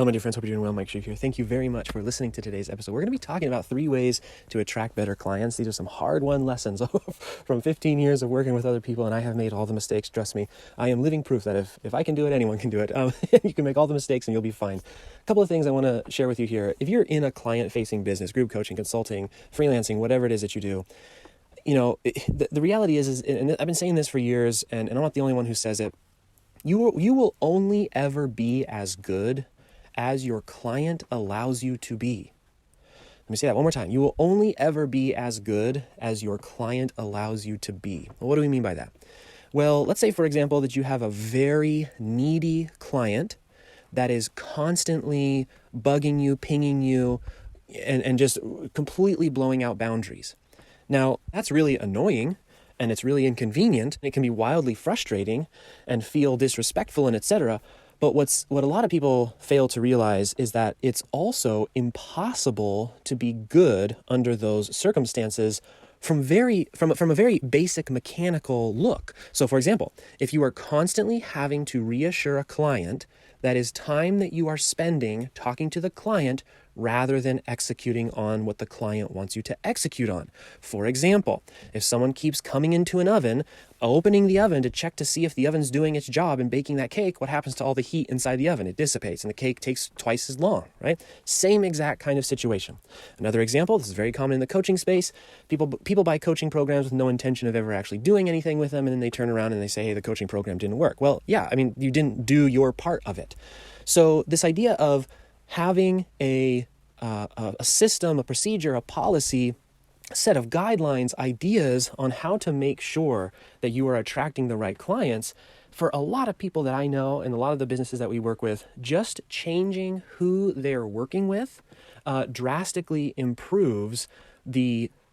Hello, my dear friends. Hope you're doing well. Mike Schiff here. Thank you very much for listening to today's episode. We're going to be talking about 3 ways to attract better clients. These are some hard-won lessons from 15 years of working with other people, and I have made all the mistakes. Trust me, I am living proof that if I can do it, anyone can do it. You can make all the mistakes and you'll be fine. A couple of things I want to share with you here. If you're in a client-facing business, group coaching, consulting, freelancing, whatever it is that you do, the reality is, and I've been saying this for years, and I'm not the only one who says it, you will only ever be as good as your client allows you to be. Let me say that one more time. You will only ever be as good as your client allows you to be. Well, what do we mean by that? Well, let's say, for example, that you have a very needy client that is constantly bugging you, pinging you, and just completely blowing out boundaries. Now, that's really annoying, and it's really inconvenient. It can be wildly frustrating and feel disrespectful and etc. But what a lot of people fail to realize is that it's also impossible to be good under those circumstances from a very basic mechanical look. So for example, if you are constantly having to reassure a client that is time that you are spending talking to the client rather than executing on what the client wants you to execute on. For example, if someone keeps coming into an oven, opening the oven to check to see if the oven's doing its job and baking that cake, what happens to all the heat inside the oven? It dissipates and the cake takes twice as long, right? Same exact kind of situation. Another example, this is very common in the coaching space. People buy coaching programs with no intention of ever actually doing anything with them, and then they turn around and they say, hey, the coaching program didn't work. Well, yeah, you didn't do your part of it. So this idea of having a system, a procedure, a policy, a set of guidelines, ideas on how to make sure that you are attracting the right clients, for a lot of people that I know and a lot of the businesses that we work with, just changing who they're working with drastically improves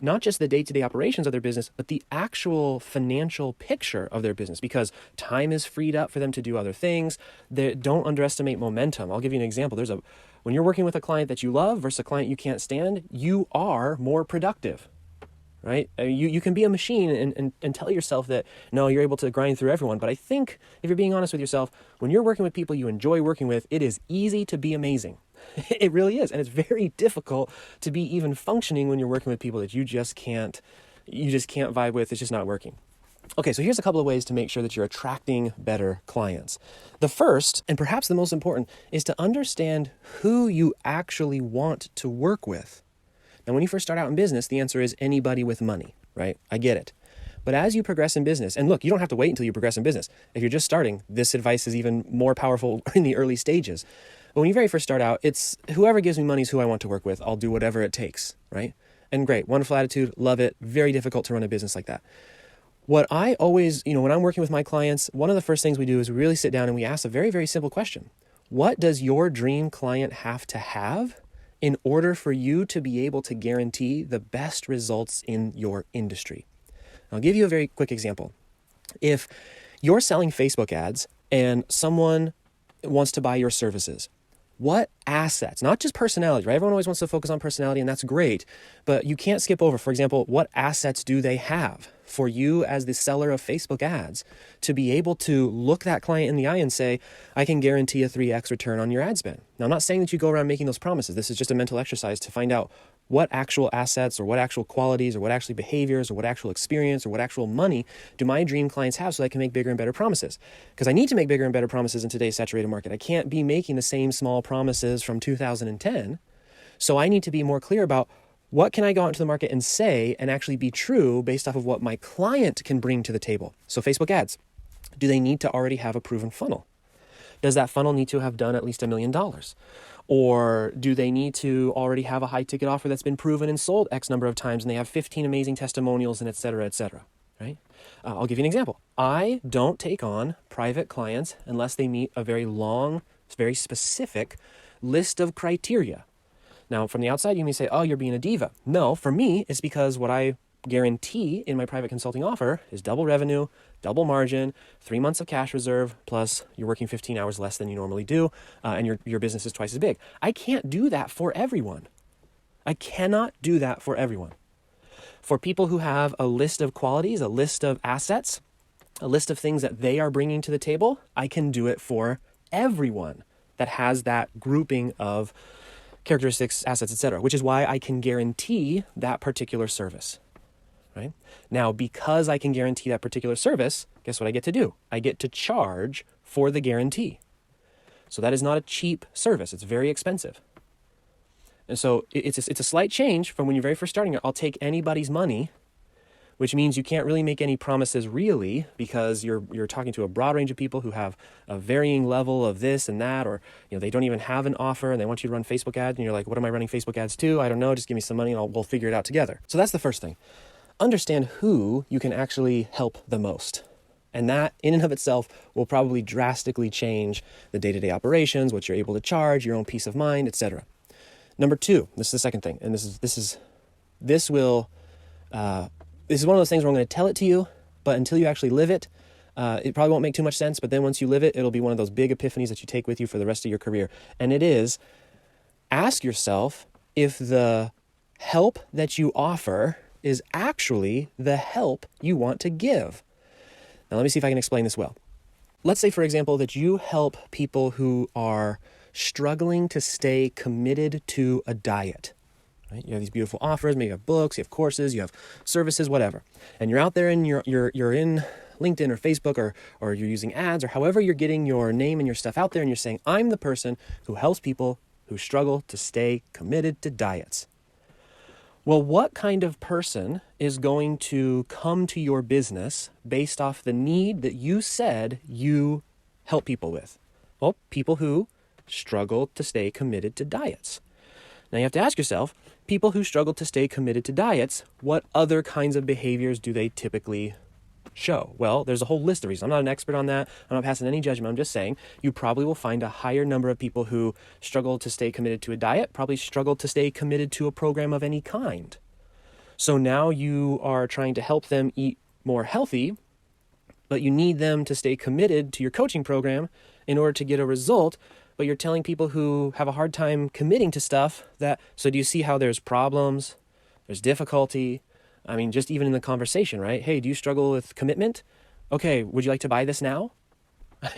not just the day-to-day operations of their business, but the actual financial picture of their business, because time is freed up for them to do other things. Don't underestimate momentum. I'll give you an example. When you're working with a client that you love versus a client you can't stand, you are more productive, right? You can be a machine and tell yourself that, no, you're able to grind through everyone. But I think if you're being honest with yourself, when you're working with people you enjoy working with, it is easy to be amazing. It really is. And it's very difficult to be even functioning when you're working with people that you just can't vibe with. It's just not working. Okay, so here's a couple of ways to make sure that you're attracting better clients. The first, and perhaps the most important, is to understand who you actually want to work with. Now, when you first start out in business, the answer is anybody with money, right? I get it. But as you progress in business, and look, you don't have to wait until you progress in business. If you're just starting, this advice is even more powerful in the early stages. But when you very first start out, it's whoever gives me money is who I want to work with. I'll do whatever it takes, right? And great, wonderful attitude, love it. Very difficult to run a business like that. What I always, when I'm working with my clients, one of the first things we do is we really sit down and we ask a very, very simple question. What does your dream client have to have in order for you to be able to guarantee the best results in your industry? I'll give you a very quick example. If you're selling Facebook ads and someone wants to buy your services, what assets, not just personality, right? Everyone always wants to focus on personality, and that's great, but you can't skip over, for example, what assets do they have for you as the seller of Facebook ads to be able to look that client in the eye and say, I can guarantee a 3x return on your ad spend. Now, I'm not saying that you go around making those promises. This is just a mental exercise to find out what actual assets or what actual qualities or what actually behaviors or what actual experience or what actual money do my dream clients have so I can make bigger and better promises. Because I need to make bigger and better promises in today's saturated market. I can't be making the same small promises from 2010. So I need to be more clear about what can I go out into the market and say and actually be true based off of what my client can bring to the table. So Facebook ads, do they need to already have a proven funnel? Does that funnel need to have done at least $1 million? Or do they need to already have a high ticket offer that's been proven and sold X number of times and they have 15 amazing testimonials and et cetera, right? I'll give you an example. I don't take on private clients unless they meet a very long, very specific list of criteria. Now, from the outside, you may say, oh, you're being a diva. No, for me, it's because what I guarantee in my private consulting offer is double revenue, double margin, 3 months of cash reserve, plus you're working 15 hours less than you normally do, and your business is twice as big. I can't do that for everyone. I cannot do that for everyone. For people who have a list of qualities, a list of assets, a list of things that they are bringing to the table, I can do it for everyone. that has that grouping of characteristics, assets, etc., which is why I can guarantee that particular service, right? Now, because I can guarantee that particular service, guess what I get to do? I get to charge for the guarantee. So that is not a cheap service. It's very expensive. And so it's a slight change from when you're very first starting. I'll take anybody's money, which means you can't really make any promises really, because you're talking to a broad range of people who have a varying level of this and that, or they don't even have an offer and they want you to run Facebook ads, and you're like, what am I running Facebook ads to? I don't know. Just give me some money and we'll figure it out together. So that's the first thing. Understand who you can actually help the most. And that in and of itself will probably drastically change the day-to-day operations, what you're able to charge, your own peace of mind, etc. Number two, this is the second thing, and this is one of those things where I'm going to tell it to you, but until you actually live it, it probably won't make too much sense. But then once you live it, it'll be one of those big epiphanies that you take with you for the rest of your career. And it is, ask yourself if the help that you offer is actually the help you want to give. Now, let me see if I can explain this well. Let's say, for example, that you help people who are struggling to stay committed to a diet. Right? You have these beautiful offers, maybe you have books, you have courses, you have services, whatever. And you're out there and you're in LinkedIn or Facebook or you're using ads or however you're getting your name and your stuff out there, and you're saying, I'm the person who helps people who struggle to stay committed to diets. Well, what kind of person is going to come to your business based off the need that you said you help people with? Well, people who struggle to stay committed to diets. Now you have to ask yourself, people who struggle to stay committed to diets, what other kinds of behaviors do they typically show? Well, there's a whole list of reasons. I'm not an expert on that. I'm not passing any judgment. I'm just saying you probably will find a higher number of people who struggle to stay committed to a diet, probably struggle to stay committed to a program of any kind. So now you are trying to help them eat more healthy, but you need them to stay committed to your coaching program in order to get a result. But you're telling people who have a hard time committing to stuff so do you see how there's problems, there's difficulty? I mean, just even in the conversation, right? Hey, do you struggle with commitment? Okay, would you like to buy this now?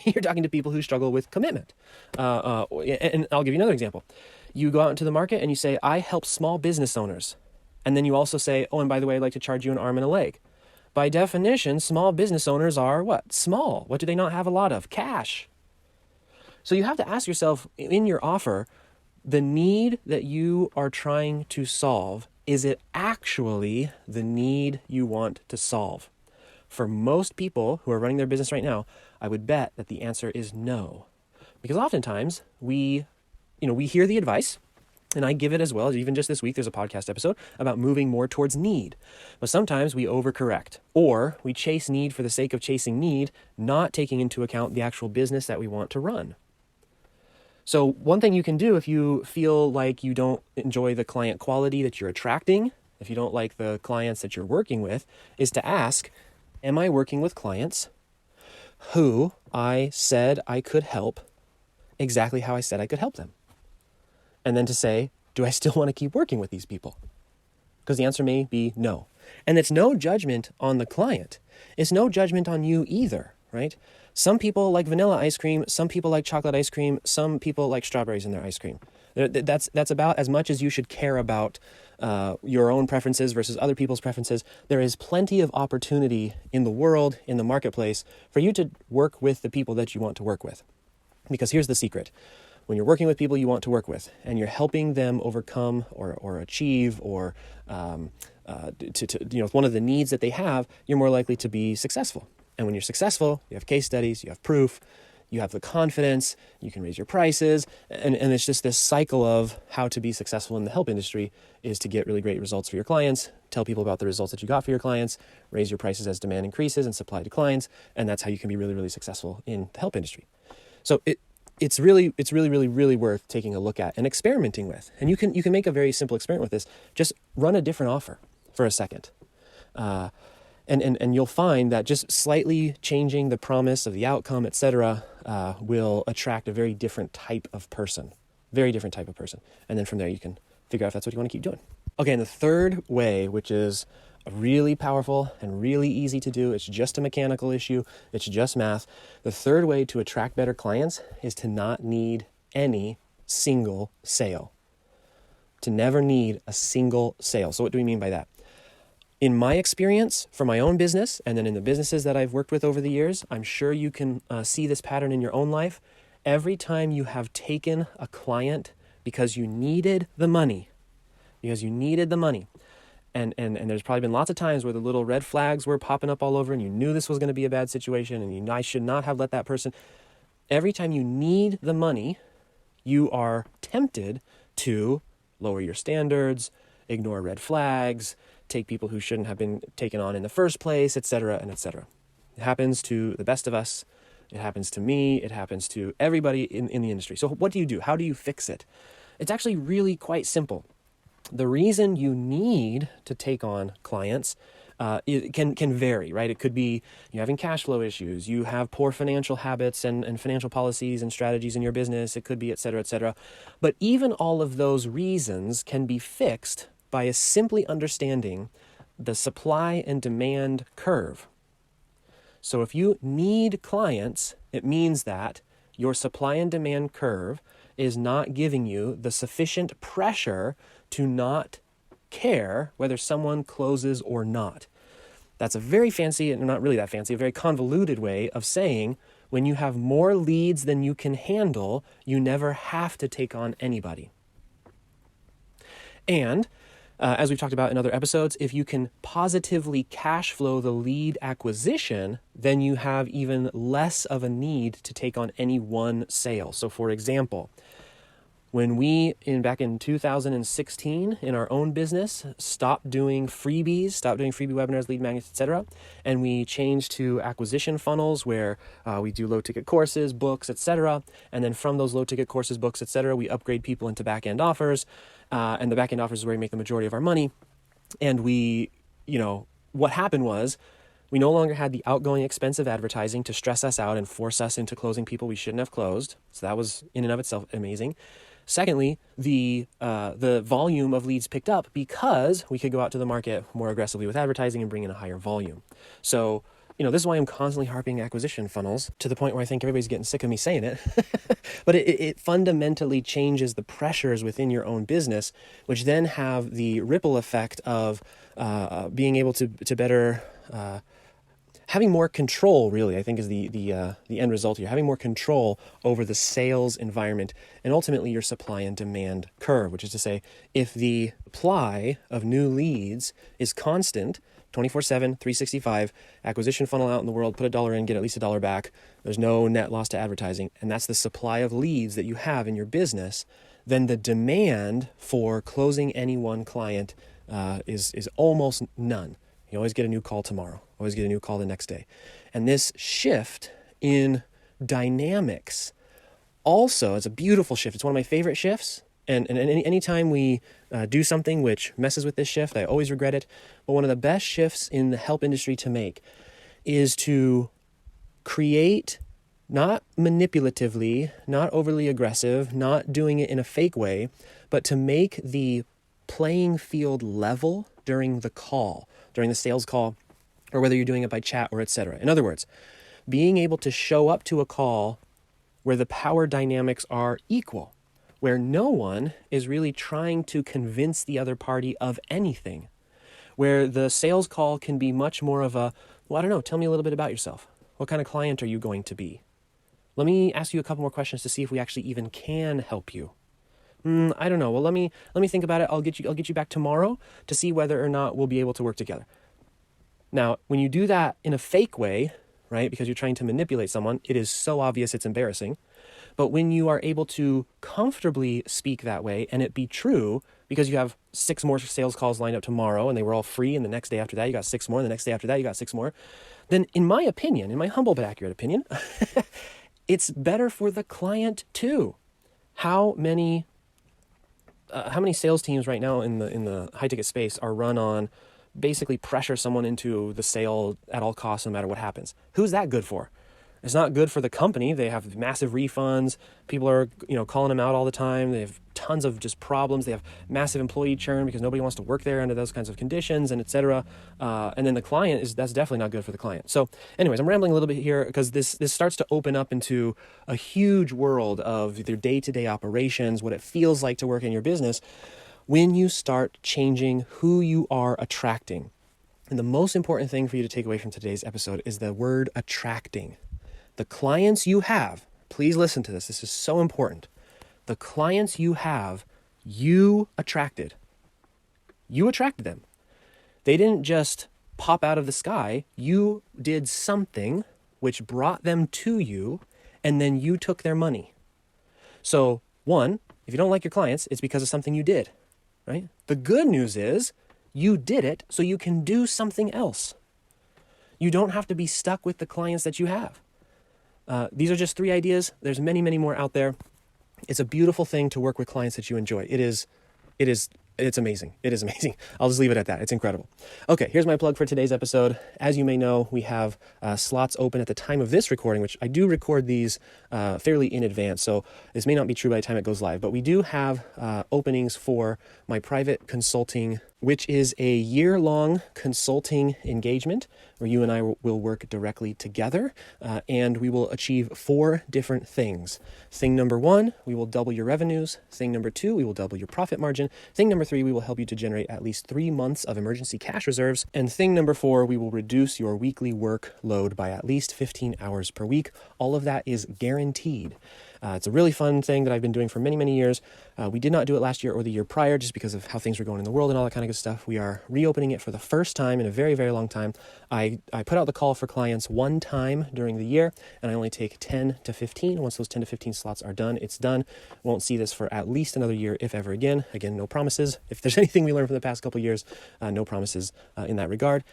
You're talking to people who struggle with commitment. And I'll give you another example. You go out into the market and you say, I help small business owners. And then you also say, oh, and by the way, I'd like to charge you an arm and a leg. By definition, small business owners are what? Small. What do they not have a lot of? Cash. So you have to ask yourself in your offer, the need that you are trying to solve, is it actually the need you want to solve? For most people who are running their business right now, I would bet that the answer is no. Because oftentimes we hear the advice, and I give it as well. Even just this week, there's a podcast episode about moving more towards need. But sometimes we overcorrect, or we chase need for the sake of chasing need, not taking into account the actual business that we want to run. So one thing you can do if you feel like you don't enjoy the client quality that you're attracting, if you don't like the clients that you're working with, is to ask, am I working with clients who I said I could help exactly how I said I could help them? And then to say, do I still want to keep working with these people? Because the answer may be no. And it's no judgment on the client. It's no judgment on you either, right? Some people like vanilla ice cream, some people like chocolate ice cream, some people like strawberries in their ice cream. That's about as much as you should care about your own preferences versus other people's preferences. There is plenty of opportunity in the world, in the marketplace, for you to work with the people that you want to work with. Because here's the secret. When you're working with people you want to work with, and you're helping them overcome or achieve or one of the needs that they have, you're more likely to be successful. And when you're successful, you have case studies, you have proof, you have the confidence, you can raise your prices, and it's just this cycle of how to be successful in the help industry is to get really great results for your clients, tell people about the results that you got for your clients, raise your prices as demand increases and supply declines, and that's how you can be really, really successful in the help industry. So it's really worth taking a look at and experimenting with. And you can make a very simple experiment with this. Just run a different offer for a second. And you'll find that just slightly changing the promise of the outcome, etc., will attract a very different type of person. And then from there, you can figure out if that's what you want to keep doing. Okay, and the third way, which is really powerful and really easy to do, it's just a mechanical issue, it's just math. The third way to attract better clients is to not need any single sale. To never need a single sale. So what do we mean by that? In my experience, for my own business, and then in the businesses that I've worked with over the years, I'm sure you can see this pattern in your own life. Every time you have taken a client because you needed the money, and there's probably been lots of times where the little red flags were popping up all over and you knew this was going to be a bad situation and I should not have let that person. Every time you need the money, you are tempted to lower your standards, ignore red flags, take people who shouldn't have been taken on in the first place, etc., and etc. It happens to the best of us. It happens to me. It happens to everybody in the industry. So what do you do? How do you fix it? It's actually really quite simple. The reason you need to take on clients it can vary, right? It could be you having cash flow issues, you have poor financial habits and financial policies and strategies in your business, it could be et cetera, et cetera. But even all of those reasons can be fixed by simply understanding the supply and demand curve. So if you need clients, it means that your supply and demand curve is not giving you the sufficient pressure to not care whether someone closes or not. That's a very fancy, and not really that fancy, a very convoluted way of saying when you have more leads than you can handle, you never have to take on anybody. And as we've talked about in other episodes, if you can positively cash flow the lead acquisition, then you have even less of a need to take on any one sale. So for example, when we, back in 2016, in our own business, stopped doing freebie webinars, lead magnets, etc., and we changed to acquisition funnels where we do low-ticket courses, books, etc., and then from those low-ticket courses, books, etc., we upgrade people into back-end offers, and the back-end offers is where we make the majority of our money. And what happened was we no longer had the outgoing expensive advertising to stress us out and force us into closing people we shouldn't have closed. So that was in and of itself amazing. Secondly, the volume of leads picked up because we could go out to the market more aggressively with advertising and bring in a higher volume. So, this is why I'm constantly harping acquisition funnels to the point where I think everybody's getting sick of me saying it. But it fundamentally changes the pressures within your own business, which then have the ripple effect of being able to better having more control, really, I think is the end result here. Having more control over the sales environment and ultimately your supply and demand curve, which is to say, if the supply of new leads is constant, 24/7, 365, acquisition funnel out in the world, put $1 in, get at least $1 back, there's no net loss to advertising, and that's the supply of leads that you have in your business, then the demand for closing any one client is almost none. You always get a new call tomorrow, always get a new call the next day. And this shift in dynamics also, it's a beautiful shift. It's one of my favorite shifts. And anytime we do something which messes with this shift, I always regret it. But one of the best shifts in the help industry to make is to create, not manipulatively, not overly aggressive, not doing it in a fake way, but to make the playing field level during the call, during the sales call, or whether you're doing it by chat or etc. In other words, being able to show up to a call where the power dynamics are equal, where no one is really trying to convince the other party of anything, where the sales call can be much more of a, well, I don't know, tell me a little bit about yourself. What kind of client are you going to be? Let me ask you a couple more questions to see if we actually even can help you. I don't know. Well, let me think about it. I'll get you back tomorrow to see whether or not we'll be able to work together. Now, when you do that in a fake way, right, because you're trying to manipulate someone, it is so obvious it's embarrassing. But when you are able to comfortably speak that way and it be true because you have 6 more sales calls lined up tomorrow and they were all free, and the next day after that you got 6 more, and the next day after that you got 6 more, then in my opinion, in my humble but accurate opinion, it's better for the client too. How many sales teams right now in the high ticket space are run on basically pressure someone into the sale at all costs no matter what happens? Who's that good for? It's not good for the company. They have massive refunds. People are, calling them out all the time. They have tons of just problems. They have massive employee churn because nobody wants to work there under those kinds of conditions, and etc. And then the client that's definitely not good for the client. So anyways, I'm rambling a little bit here because this starts to open up into a huge world of their day-to-day operations, what it feels like to work in your business when you start changing who you are attracting. And the most important thing for you to take away from today's episode is the word attracting. The clients you have, please listen to this. This is so important. The clients you have, you attracted. You attracted them. They didn't just pop out of the sky. You did something which brought them to you, and then you took their money. So, one, if you don't like your clients, it's because of something you did, right? The good news is you did it so you can do something else. You don't have to be stuck with the clients that you have. These are just 3 ideas. There's many, many more out there. It's a beautiful thing to work with clients that you enjoy. It's amazing. It is amazing. I'll just leave it at that. It's incredible. Okay, here's my plug for today's episode. As you may know, we have slots open at the time of this recording, which I do record these fairly in advance, so this may not be true by the time it goes live, but we do have openings for my private consulting, which is a year-long consulting engagement where you and I will work directly together, and we will achieve 4 different things. Thing number 1, we will double your revenues. Thing number 2, we will double your profit margin. Thing number 3, we will help you to generate at least 3 months of emergency cash reserves. And thing number 4, we will reduce your weekly workload by at least 15 hours per week. All of that is guaranteed. It's a really fun thing that I've been doing for many, many years. We did not do it last year or the year prior just because of how things were going in the world and all that kind of good stuff. We are reopening it for the first time in a very, very long time. I put out the call for clients 1 time during the year, and I only take 10 to 15. Once those 10 to 15 slots are done, it's done. Won't see this for at least another year, if ever again. Again, no promises. If there's anything we learned from the past couple of years, no promises in that regard.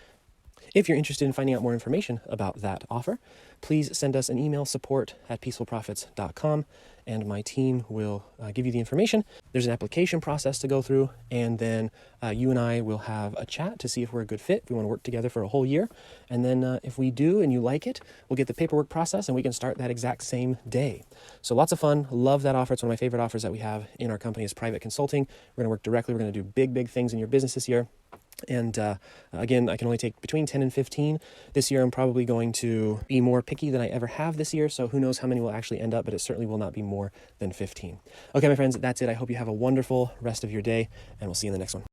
If you're interested in finding out more information about that offer, please send us an email, support@peacefulprofits.com, and my team will give you the information. There's an application process to go through, and then you and I will have a chat to see if we're a good fit, if we want to work together for a whole year. And then if we do and you like it, we'll get the paperwork process and we can start that exact same day. So lots of fun. Love that offer. It's one of my favorite offers that we have in our company is private consulting. We're going to work directly. We're going to do big, big things in your business this year. And again, I can only take between 10 and 15. This year, I'm probably going to be more picky than I ever have this year. So who knows how many will actually end up, but it certainly will not be more than 15. Okay, my friends, that's it. I hope you have a wonderful rest of your day, and we'll see you in the next one.